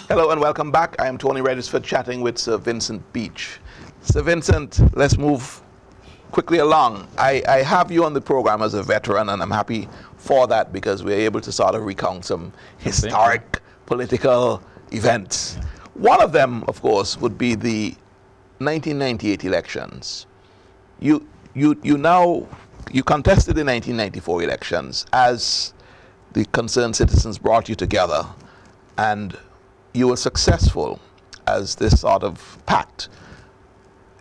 Hello and welcome back. I am Tony Regisford chatting with Sir Vincent Beache. Sir Vincent, let's move quickly along. I have you on the program as a veteran, and I'm happy for that because we're able to sort of recount some historic political events. One of them, of course, would be the 1998 elections. You contested the 1994 elections as the concerned citizens brought you together, and you were successful as this sort of pact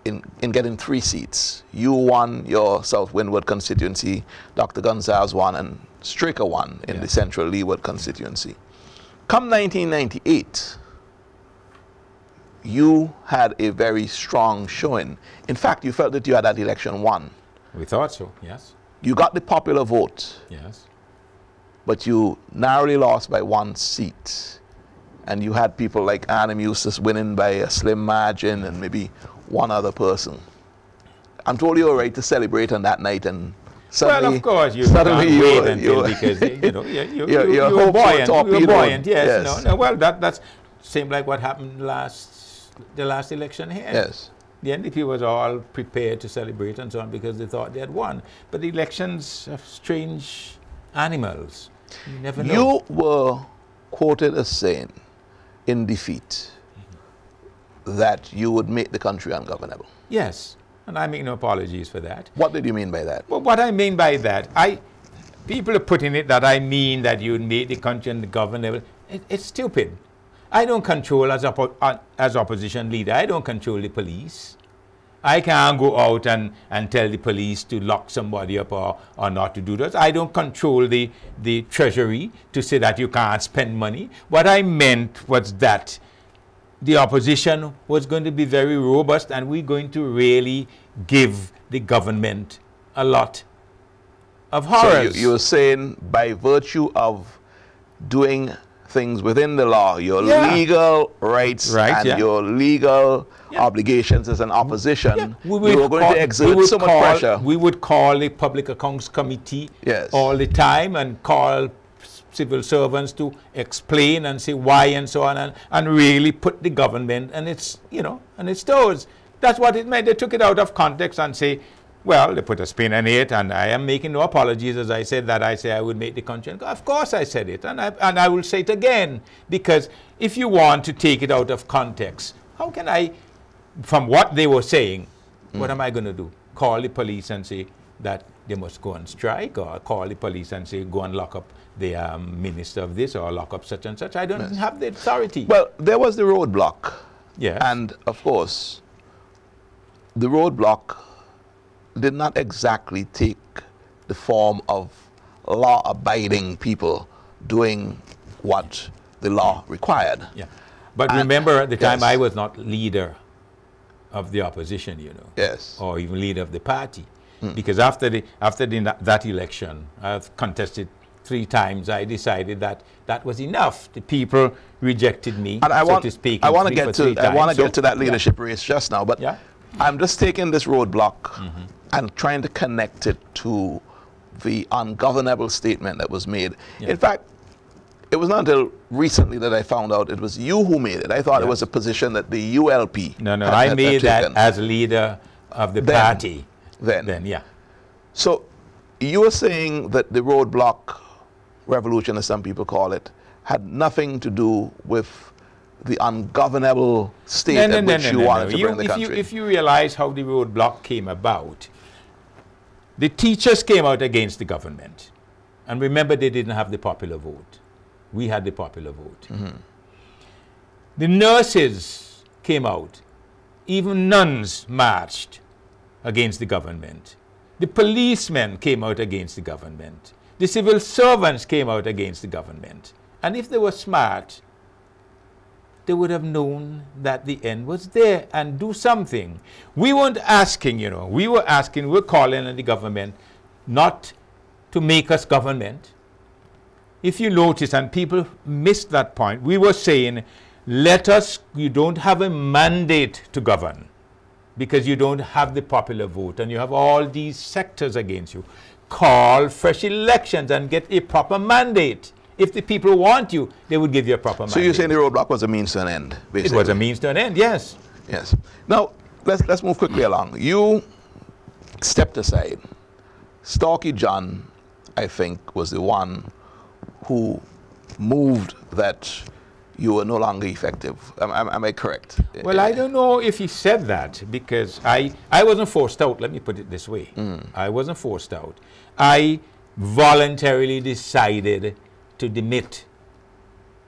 in getting 3 seats. You won your South Windward constituency, Dr. Gonzalez won, and Straker won in the Central Leeward constituency. Come 1998, you had a very strong showing. In fact, you felt that you had that election won. We thought so, yes. You got the popular vote. Yes. But you narrowly lost by 1 seat. And you had people like Anna Eustace winning by a slim margin and maybe one other person. I'm told you were ready to celebrate on that night, and suddenly, well, of course, you suddenly can't wait until because you're buoyant. Yes. No. Well, that seemed like what happened the last election here. Yes. The NDP was all prepared to celebrate and so on because they thought they had won. But the elections are strange animals. You never know. You were quoted as saying in defeat that you would make the country ungovernable. Yes, and I make no apologies for that. What did you mean by that? Well, what I mean by that, people are putting it that I mean that you would make the country ungovernable. It's stupid. I don't control, as opposition leader, I don't control the police. I can't go out and tell the police to lock somebody up or not to do that. I don't control the treasury to say that you can't spend money. What I meant was that the opposition was going to be very robust, and we're going to really give the government a lot of horrors. So you were saying by virtue of doing things within the law, your legal rights and your legal obligations as an opposition, you were going to exert so much pressure. We would call the Public Accounts Committee all the time and call civil servants to explain and say why and so on, and really put the government and its toes. That's what it meant. They took it out of context and say, well, they put a spin on it, and I am making no apologies as I said that I say I would make the country. Of course I said it, and I will say it again, because if you want to take it out of context, how can I, from what they were saying, what am I going to do? Call the police and say that they must go on strike, or call the police and say go and lock up the minister of this or lock up such and such? I don't have the authority. Well, there was the roadblock. Yes. And of course, the roadblock did not exactly take the form of law-abiding people doing what the law required. Yeah. But remember, at the time I was not leader of the opposition, or even leader of the party. Because after that election, I've contested 3 times, I decided that that was enough. The people rejected me, and I want to speak. I want to get to that leadership race just now, but I'm just taking this roadblock and trying to connect it to the ungovernable statement that was made. In fact, it was not until recently that I found out it was you who made it. I thought it was a position that the ULP I made that as leader of the party. Then, So you were saying that the roadblock revolution, as some people call it, had nothing to do with the ungovernable state at which you wanted to bring the country. If you realize how the roadblock came about, the teachers came out against the government. And remember, they didn't have the popular vote. We had the popular vote. The nurses came out. Even nuns marched against the government. The policemen came out against the government. The civil servants came out against the government. And if they were smart, they would have known that the end was there and do something. We weren't asking, we were calling on the government not to make us government. If you notice, and people missed that point, we were saying, you don't have a mandate to govern. because you don't have the popular vote and you have all these sectors against you. Call fresh elections and get a proper mandate. If the people want you, they would give you a proper mandate. So you're saying the roadblock was a means to an end, basically? It was a means to an end, yes. Yes. Now, let's move quickly along. You stepped aside. Starkey John, I think, was the one who moved that you were no longer effective. Am I correct? Well, I don't know if he said that, because I wasn't forced out. Let me put it this way. I wasn't forced out. I voluntarily decided to demit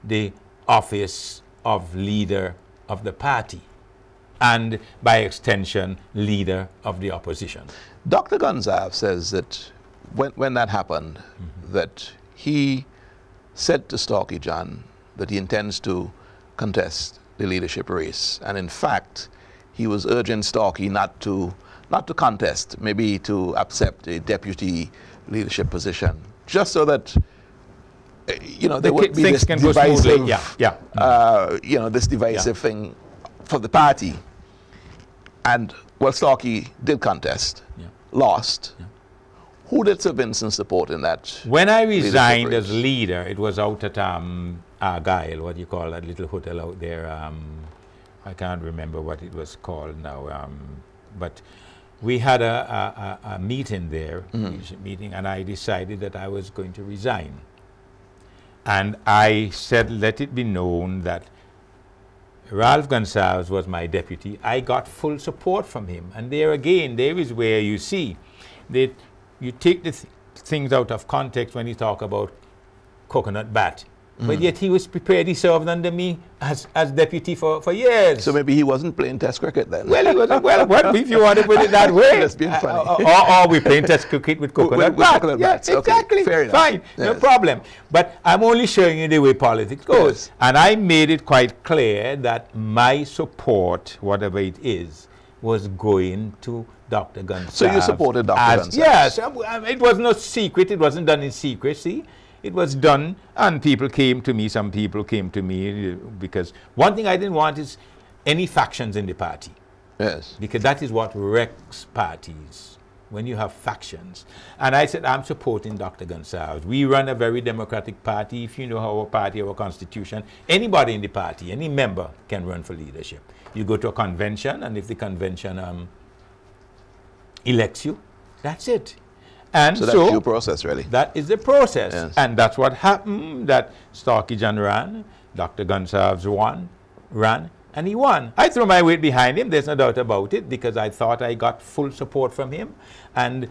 the office of leader of the party and, by extension, leader of the opposition. Dr. Gonzalez says that when that happened, that he said to Starkey John that he intends to contest the leadership race. And in fact, he was urging Starkey not to contest, maybe to accept a deputy leadership position, just so that there would be this divisive, this divisive thing for the party. And well, Starkey did contest, lost. Who did Sir Vincent support in that? When I resigned as leader, it was out at Argyle, what do you call that little hotel out there? I can't remember what it was called now. But we had a meeting there, meeting, and I decided that I was going to resign. And I said, let it be known that Ralph Gonsalves was my deputy. I got full support from him. And there again, there is where you see that you take the things out of context when you talk about coconut bat. But yet he was prepared. He served under me as deputy for years. So maybe he wasn't playing test cricket then. Well, he wasn't. Well, what if you want to put it that way? That's being funny. Or we playing test cricket with coconut bat. Coconut yes, bats. exactly. Okay, fair enough. Fine, no problem. But I'm only showing you the way politics goes. Yes. And I made it quite clear that my support, whatever it is, was going to Dr. Gonsalves. So you supported Dr. Gonsalves? Yes. It was no secret. It wasn't done in secrecy. It was done, and people came to me. Some people came to me because one thing I didn't want is any factions in the party. Yes. Because that is what wrecks parties, when you have factions. And I said, I'm supporting Dr. Gonsalves. We run a very democratic party. If you know our party, our constitution, anybody in the party, any member can run for leadership. You go to a convention, and if the convention elects you, that's it. And so that's due process, really. That is the process. Yes. And that's what happened, that Starkey John ran, Dr. Gonsalves ran, and he won. I threw my weight behind him, there's no doubt about it, because I thought I got full support from him. And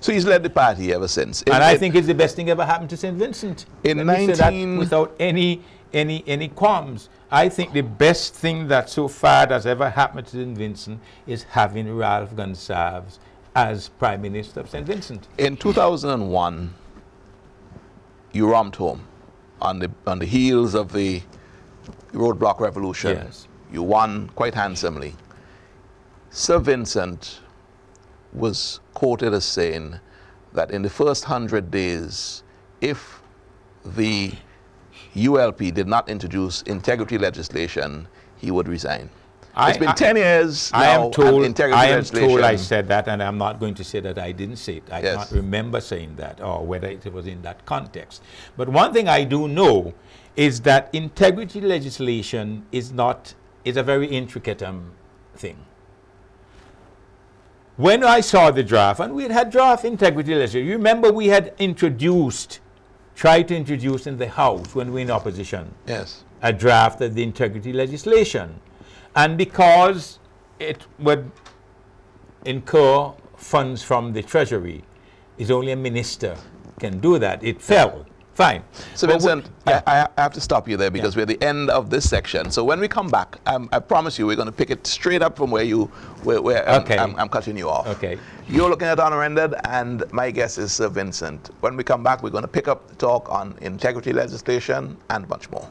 so he's led the party ever since. And I think it's the best thing ever happened to St. Vincent. Without any qualms. I think the best thing that so far has ever happened to St. Vincent is having Ralph Gonsalves as Prime Minister of St. Vincent. In 2001, you romped home on the heels of the roadblock revolution. Yes. You won quite handsomely. Sir Vincent was quoted as saying that in the first 100 days, if the ULP did not introduce integrity legislation, he would resign. It's been 10 years now. I am told I said that, and I'm not going to say that I didn't say it. I Yes. can't remember saying that, or whether it was in that context. But one thing I do know is that integrity legislation is a very intricate thing. When I saw the draft, and we had draft integrity legislation, you remember we had tried to introduce in the House when we were in opposition, Yes. a draft of the integrity legislation. And because it would incur funds from the Treasury, it's only a minister can do that. It fell. Fine. So Vincent, I have to stop you there because we're at the end of this section. So when we come back, I promise you we're going to pick it straight up from where I'm cutting you off. Okay. You're looking at Unrendered, and my guest is Sir Vincent. When we come back, we're going to pick up the talk on integrity legislation and much more.